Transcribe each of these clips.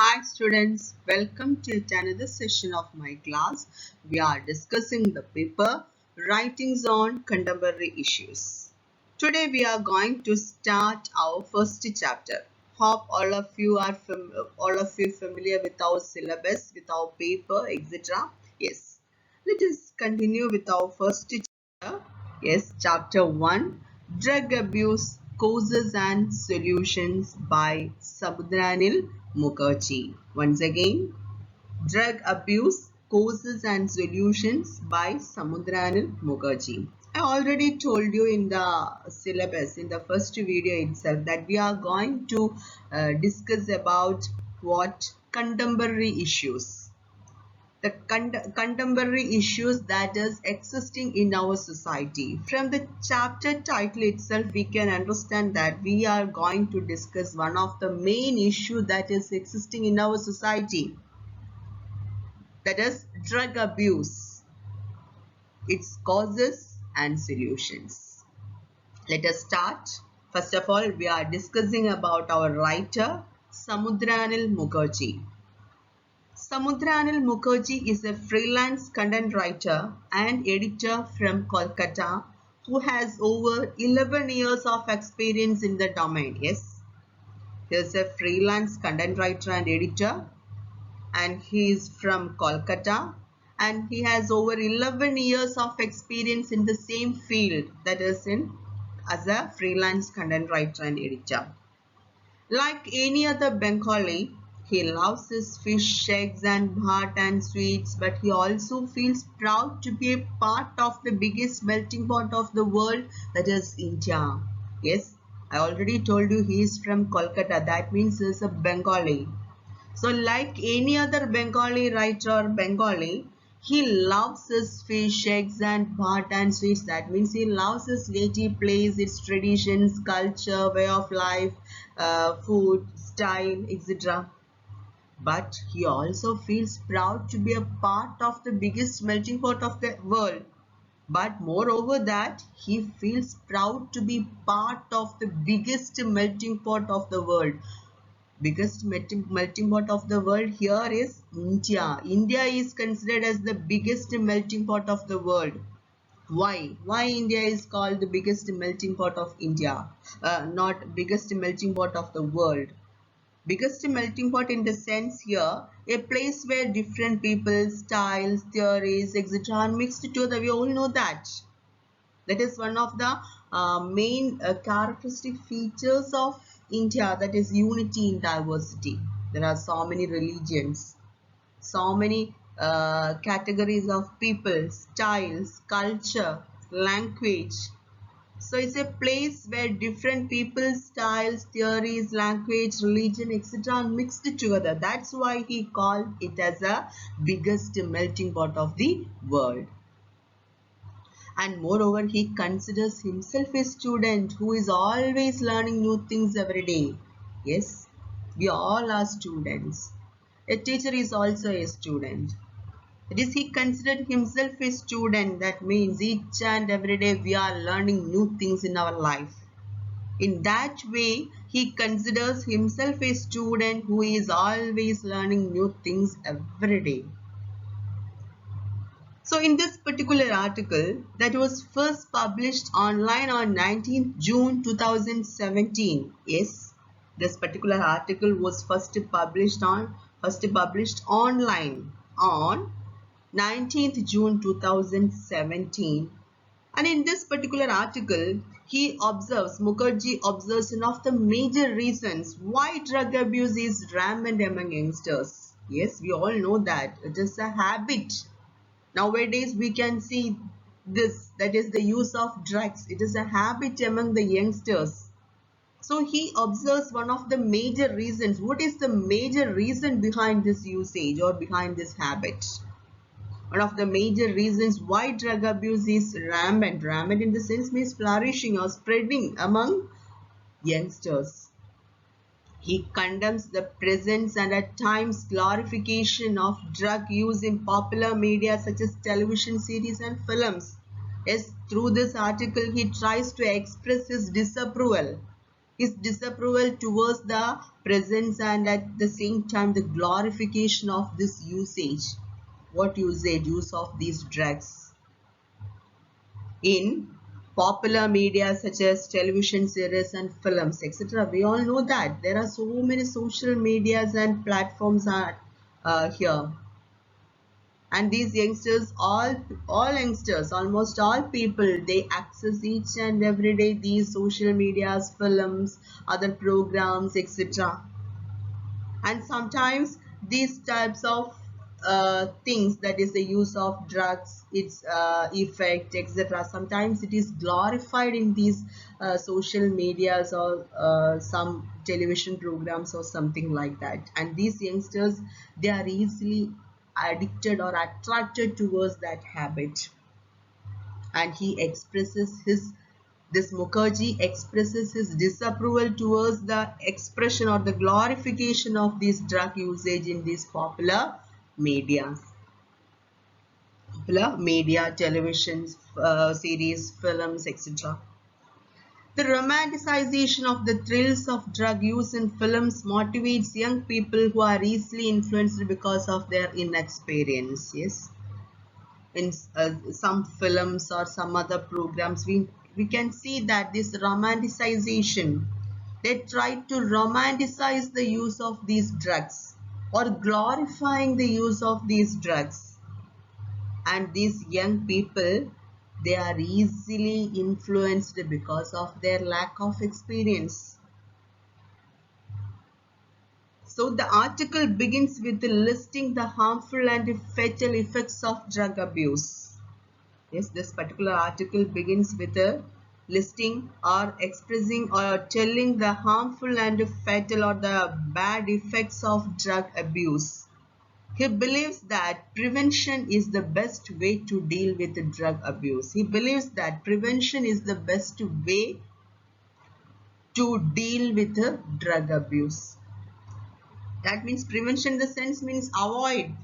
Hi students, welcome to another session of my class. We are discussing the paper Writings on Contemporary Issues. Today we are going to start our first chapter. Hope all of you are familiar with our syllabus, with our paper, etc. Yes. Let us continue with our first chapter. Yes, chapter 1, Drug Abuse Causes and Solutions by Samudranil Mukherjee. Once again, Drug Abuse Causes and Solutions by Samudranil Mukherjee. I already told you in the syllabus, in the first video itself, that we are going to discuss about what contemporary issues, the contemporary issues that is existing in our society. From the chapter title itself, we can understand that we are going to discuss one of the main issue that is existing in our society, that is drug abuse, its causes and solutions. Let us start. First of all, we are discussing about our writer Samudranil Mukherjee. Samudranil Mukherjee is a freelance content writer and editor from Kolkata who has over 11 years of experience in the domain. Yes, he is a freelance content writer and editor, and he is from Kolkata, and he has over 11 years of experience in the same field, that is in as a freelance content writer and editor. Like any other Bengali, he loves his fish, eggs and bhat and sweets, but he also feels proud to be a part of the biggest melting pot of the world, that is India. Yes, I already told you he is from Kolkata. That means he is a Bengali. So like any other Bengali writer or Bengali, he loves his fish, eggs and bhat and sweets. That means he loves his native place, its traditions, culture, way of life, food, style, etc. But he also feels proud to be a part of the biggest melting pot of the world. But moreover that, he feels proud to be part of the biggest melting pot of the world. Biggest melting pot of the world here is India. India is considered as the biggest melting pot of the world. Why? Why India is called the biggest melting pot of India? Not biggest melting pot of the world. Biggest melting pot in the sense here, a place where different people, styles, theories, etc. are mixed together. We all know that. That is one of the main characteristic features of India, that is unity in diversity. There are so many religions, so many categories of people, styles, culture, language. So it's a place where different people, styles, theories, language, religion, etc. are mixed together. That's why he called it as a biggest melting pot of the world. And moreover, he considers himself a student who is always learning new things every day. Yes, we all are students. A teacher is also a student. That is, he considered himself a student. That means each and every day we are learning new things in our life. In that way, he considers himself a student who is always learning new things every day. So in this particular article that was first published online on 19th June 2017. Yes, this particular article was first published online on 19th June 2017. And in this particular article, Mukherjee observes one of the major reasons why drug abuse is rampant among youngsters. Yes, we all know that it is a habit. Nowadays we can see this, that is the use of drugs. It is a habit among the youngsters. So he observes one of the major reasons. What is the major reason behind this usage or behind this habit? One of the major reasons why drug abuse is rampant. Rampant in the sense means flourishing or spreading among youngsters. He condemns the presence and at times glorification of drug use in popular media such as television series and films. Yes, through this article he tries to express his disapproval his disapproval towards the presence and at the same time the glorification of this usage. What usage? Use of these drugs in popular media such as television series and films, etc. We all know that there are so many social medias and platforms are here, and these youngsters, all youngsters, almost all people, they access each and every day these social medias, films, other programs, etc. And sometimes these types of things, that is the use of drugs, its effect, etc., sometimes it is glorified in these social medias or some television programs or something like that, and these youngsters, they are easily addicted or attracted towards that habit. And he expresses his this Mukherjee expresses his disapproval towards the expression or the glorification of this drug usage in these popular media, television series, films, etc. The romanticization of the thrills of drug use in films motivates young people who are easily influenced because of their inexperience. Yes, in some films or some other programs, we can see that this romanticization, they try to romanticize the use of these drugs or glorifying the use of these drugs, and these young people, they are easily influenced because of their lack of experience. So the article begins with listing the harmful and fatal effects of drug abuse. Yes, this particular article begins with a listing or expressing or telling the harmful and fatal or the bad effects of drug abuse. He believes that prevention is the best way to deal with drug abuse. He believes that prevention is the best way to deal with drug abuse. That means prevention in the sense means avoid.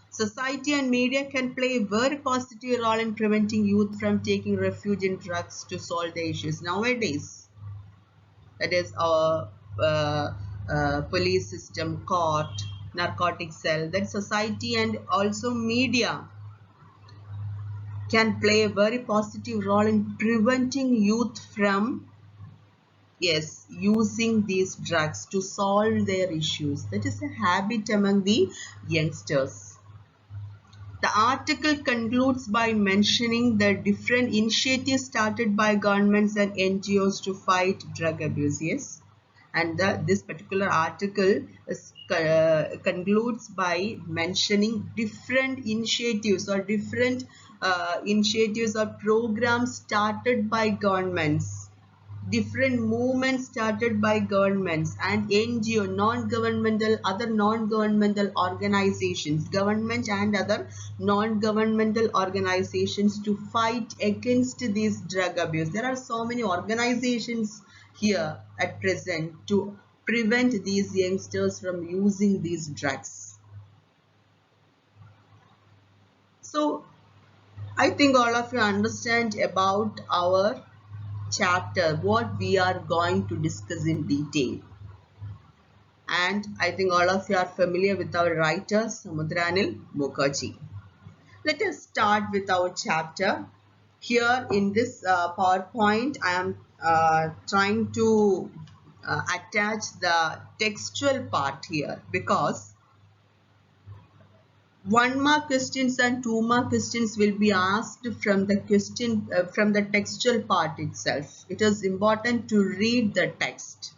Society and media can play a very positive role in preventing youth from taking refuge in drugs to solve the issues. Nowadays, that is our police system, court, narcotic cell, that society and also media can play a very positive role in preventing youth from, yes, using these drugs to solve their issues. That is a habit among the youngsters. The article concludes by mentioning the different initiatives started by governments and NGOs to fight drug abuse. Yes, and this particular article is, concludes by mentioning different initiatives or initiatives or programs started by governments, different movements started by governments and NGO, other non-governmental organizations, government and other non-governmental organizations to fight against this drug abuse. There are so many organizations here at present to prevent these youngsters from using these drugs. So I think all of you understand about our chapter, what we are going to discuss in detail. And I think all of you are familiar with our writer Samudranil Mukherjee. Let us start with our chapter. Here in this PowerPoint, I am trying to attach the textual part here, because 1 mark questions and 2 mark questions will be asked from the from the textual part itself. It is important to read the text,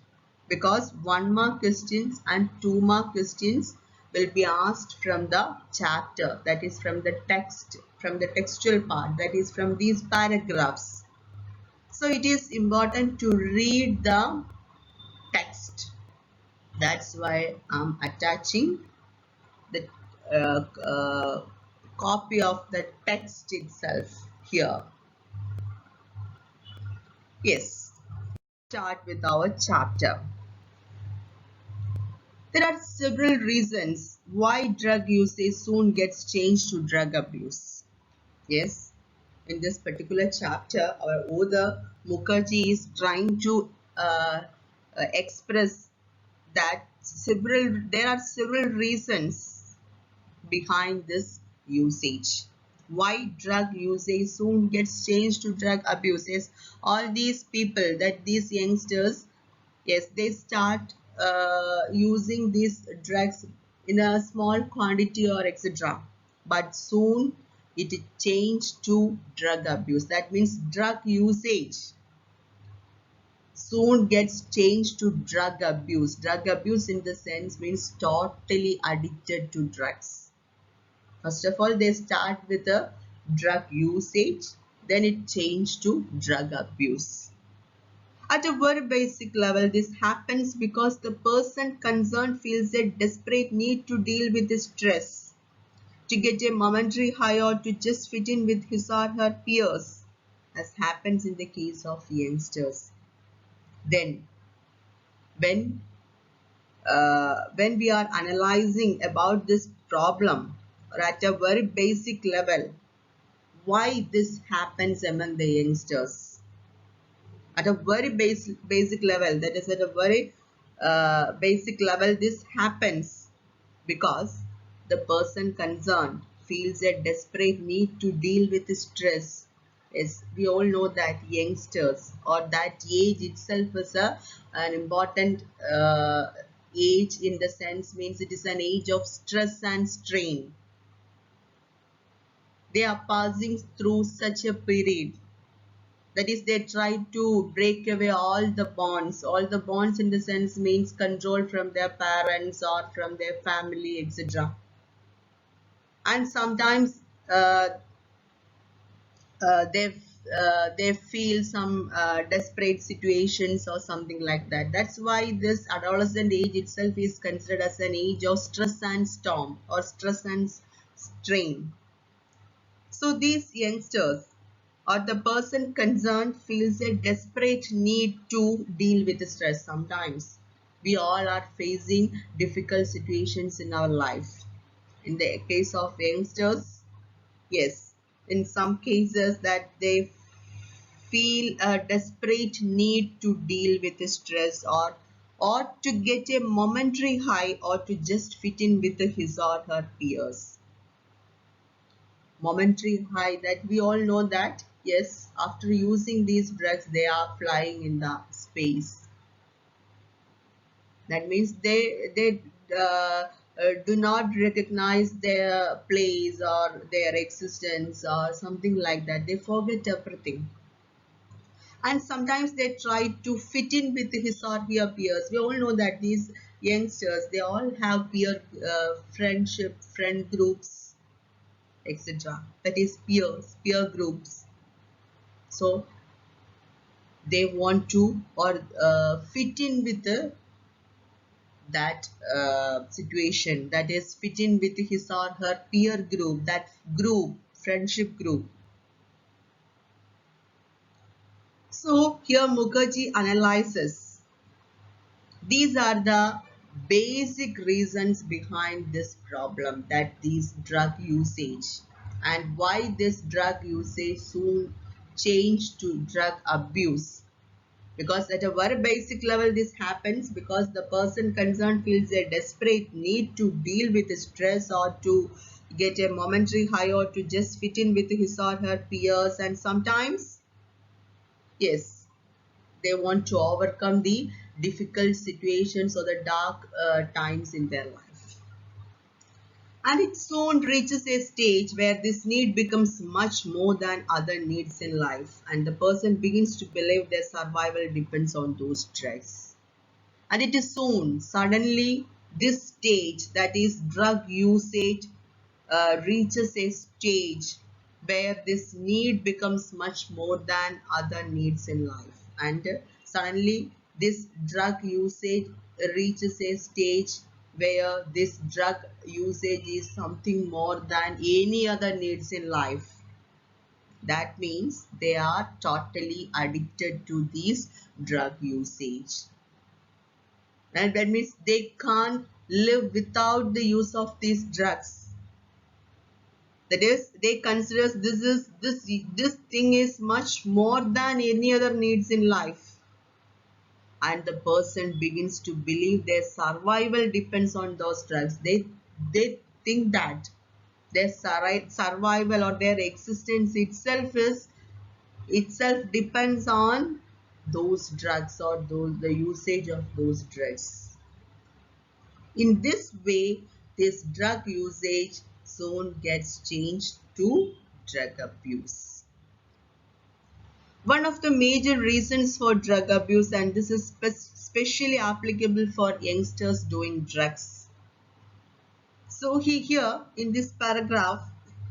because 1 mark questions and 2 mark questions will be asked from the chapter, that is from the text, from the textual part, that is from these paragraphs. So it is important to read the text. That's why I'm attaching the copy of the text itself here. Yes, start with our chapter. There are several reasons why drug usage soon gets changed to drug abuse. Yes, in this particular chapter, our author Mukherjee is trying to express that there are several reasons behind this usage. Why drug usage soon gets changed to drug abuse? Yes, all these people, that these youngsters, yes, they start using these drugs in a small quantity or etc. But soon it changed to drug abuse. That means drug usage soon gets changed to drug abuse. Drug abuse in the sense means totally addicted to drugs. First of all, they start with a drug usage, then it changed to drug abuse. At a very basic level, this happens because the person concerned feels a desperate need to deal with the stress, to get a momentary high or to just fit in with his or her peers, as happens in the case of youngsters. Then, when we are analyzing about this problem or at a very basic level, why this happens among the youngsters at a very basic level, that is at a very basic level, this happens because the person concerned feels a desperate need to deal with stress. Yes, we all know that youngsters or that age itself is an important age, in the sense means it is an age of stress and strain. They are passing through such a period, that is, they try to break away all the bonds in the sense means control from their parents or from their family, etc. And sometimes uh, they feel some desperate situations or something like that. That's why this adolescent age itself is considered as an age of stress and storm or stress and strain. So these youngsters or the person concerned feels a desperate need to deal with the stress. Sometimes we all are facing difficult situations in our life. In the case of youngsters, yes, in some cases that they feel a desperate need to deal with the stress, or to get a momentary high, or to just fit in with his or her peers. Momentary high, that we all know that yes, after using these drugs they are flying in the space. That means they do not recognize their place or their existence or something like that. They forget everything, and sometimes they try to fit in with his or her peers. We all know that these youngsters, they all have friend groups, etc. That is peer groups. So they want to or fit in with that situation, that is fit in with his or her peer group, that group, friendship group. So here Mukherjee analyzes these are the basic reasons behind this problem, that these drug usage, and why this drug usage soon changed to drug abuse. Because at a very basic level this happens because the person concerned feels a desperate need to deal with stress or to get a momentary high or to just fit in with his or her peers, and sometimes yes, they want to overcome the difficult situations or the dark times in their life. And it soon reaches a stage where this need becomes much more than other needs in life, and the person begins to believe their survival depends on those drugs. And it is soon, suddenly, this stage, that is drug usage, reaches a stage where this need becomes much more than other needs in life. And suddenly, this drug usage reaches a stage where this drug usage is something more than any other needs in life. That means they are totally addicted to these drug usage. And that means they can't live without the use of these drugs. That is, they consider this thing is much more than any other needs in life. and the person begins to believe their survival depends on those drugs. They think that their survival or their existence itself depends on those drugs or the usage of those drugs. In this way, this drug usage zone gets changed to drug abuse. One of the major reasons for drug abuse, and this is especially applicable for youngsters doing drugs. So here in this paragraph,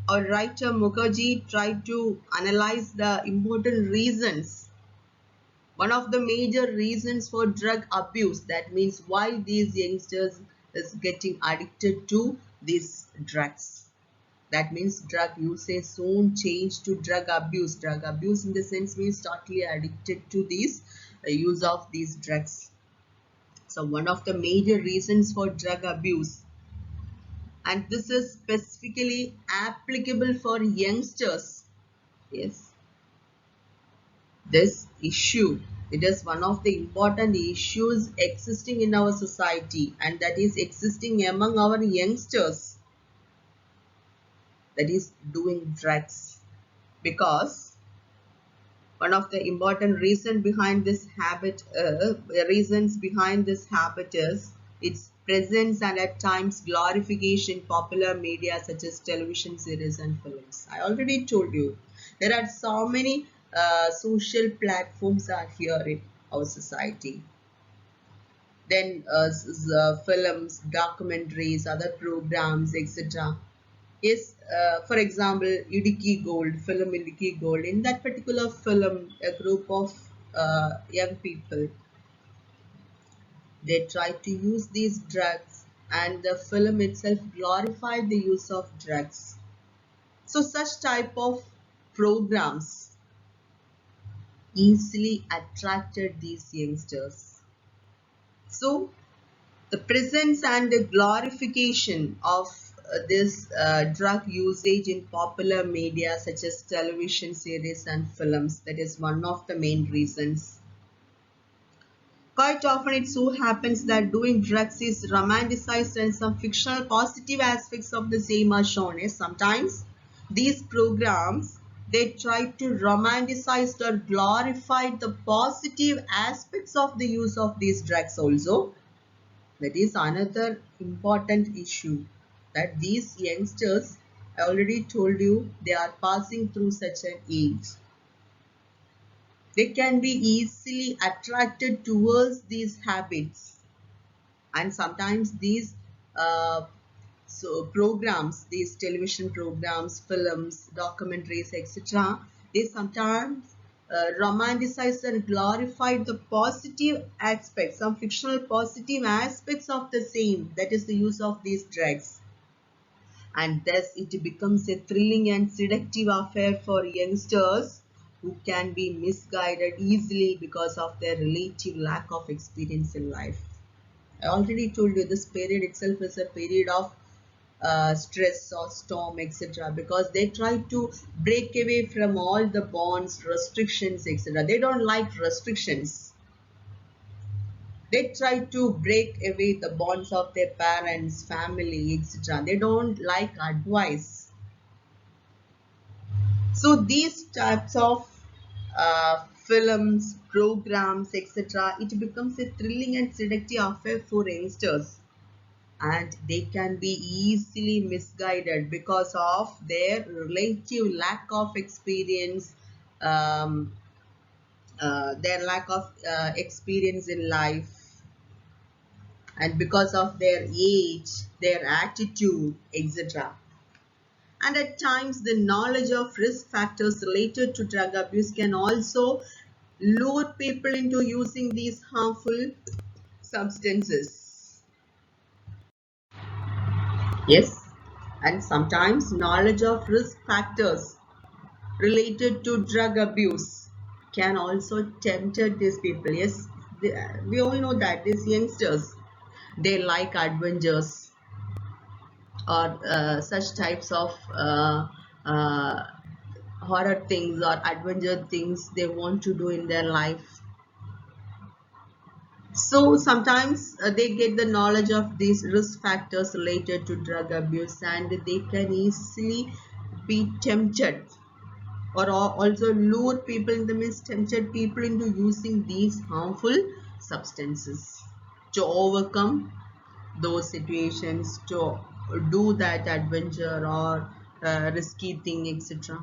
our writer Mukherjee tried to analyze the important reasons. One of the major reasons for drug abuse, that means why these youngsters is getting addicted to these drugs. That means drug usage soon change to drug abuse. Drug abuse in the sense means totally addicted to these use of these drugs. So one of the major reasons for drug abuse, and this is specifically applicable for youngsters. Yes, this issue, it is one of the important issues existing in our society, and that is existing among our youngsters, that is doing drugs. Because one of the important reasons behind this habit is its presence and at times glorification popular media such as television series and films. I already told you there are so many social platforms are here in our society. Then films, documentaries, other programs, etc. Yes, for example, Idiki Gold, film Idiki Gold. In that particular film, a group of young people, they tried to use these drugs, and the film itself glorified the use of drugs. So such type of programs easily attracted these youngsters. So the presence and the glorification of this drug usage in popular media such as television series and films, that is one of the main reasons. Quite often it so happens that doing drugs is romanticized and some fictional positive aspects of the same are shown. Yes, sometimes these programs, they try to romanticize or glorify the positive aspects of the use of these drugs also. That is another important issue, that these youngsters, I already told you, they are passing through such an age. They can be easily attracted towards these habits, and sometimes these programs, these television programs, films, documentaries, etc., they sometimes romanticize and glorified the positive aspects, some fictional positive aspects of the same, that is the use of these drugs. And thus it becomes a thrilling and seductive affair for youngsters who can be misguided easily because of their relative lack of experience in life. I already told you this period itself is a period of stress or storm, etc., because they try to break away from all the bonds, restrictions, etc. They don't like restrictions. They try to break away the bonds of their parents, family, etc. They don't like advice. So these types of films, programs, etc., it becomes a thrilling and seductive affair for youngsters, and they can be easily misguided because of their relative lack of experience, um, their lack of experience in life, and because of their age, their attitude, etc. And at times the knowledge of risk factors related to drug abuse can also lure people into using these harmful substances. Yes, and sometimes knowledge of risk factors related to drug abuse can also tempt these people. Yes, we all know that these youngsters, they like adventures or such types of uh, horror things or adventure things they want to do in their life. So sometimes they get the knowledge of these risk factors related to drug abuse, and they can easily be tempted, or also lure people in the midst, tempted people into using these harmful substances to overcome those situations, to do that adventure or risky thing, etc.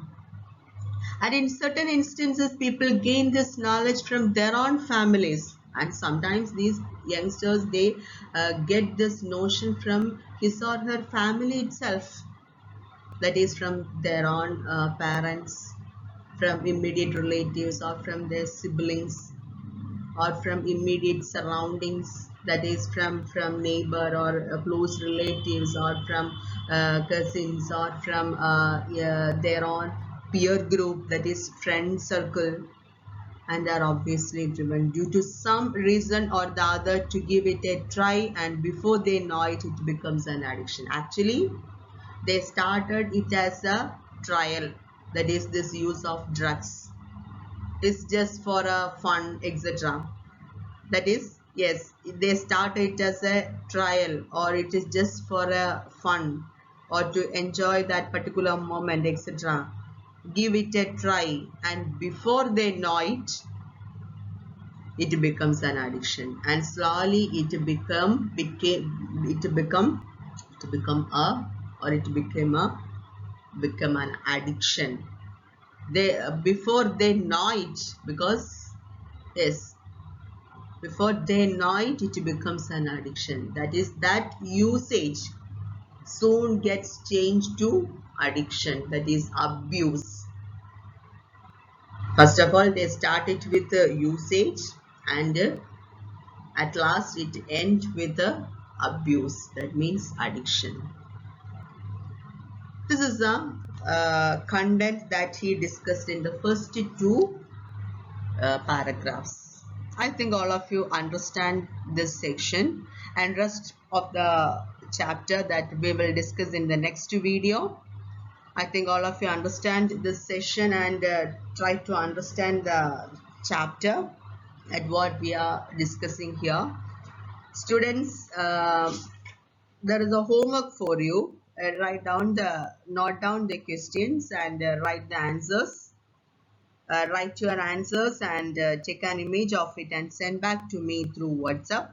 And in certain instances, people gain this knowledge from their own families, and sometimes these youngsters, they get this notion from his or her family itself, that is from their own parents, from immediate relatives, or from their siblings, or from immediate surroundings, that is from neighbor or close relatives, or from cousins, or from yeah, their own peer group, that is friend circle, and are obviously driven due to some reason or the other to give it a try, and before they know it, it becomes an addiction. Actually, they started it as a trial, that is this use of drugs is just for a fun, etc. That is, yes, they start it as a trial, or it is just for a fun, or to enjoy that particular moment, etc. Give it a try, and before they know it, it becomes an addiction, and slowly it become a, or it become an addiction. They before they know it, because yes, before they know it, it becomes an addiction. That is, that usage soon gets changed to addiction, that is abuse. First of all, they start it with the usage, and at last it ends with the abuse, that means addiction. This is the content that he discussed in the first two paragraphs. I think all of you understand this section, and rest of the chapter that we will discuss in the next video. I think all of you understand this session, and try to understand the chapter at what we are discussing here. Students, there is a homework for you. Note down the questions, and write the answers. Write your answers, and take an image of it and send back to me through WhatsApp.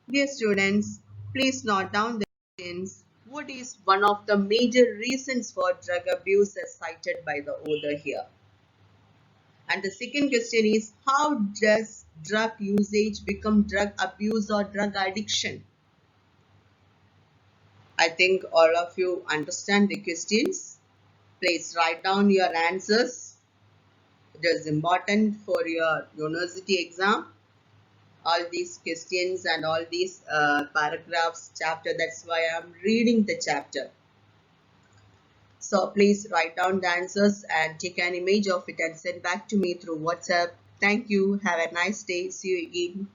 Dear students, please note down the questions. What is one of the major reasons for drug abuse as cited by the author here? And the second question is, how does drug usage become drug abuse or drug addiction? I think all of you understand the questions. Please write down your answers. It is important for your university exam. All these questions and all these paragraphs, chapter, that's why I'm reading the chapter. So please write down the answers and take an image of it and send back to me through WhatsApp. Thank you. Have a nice day. See you again.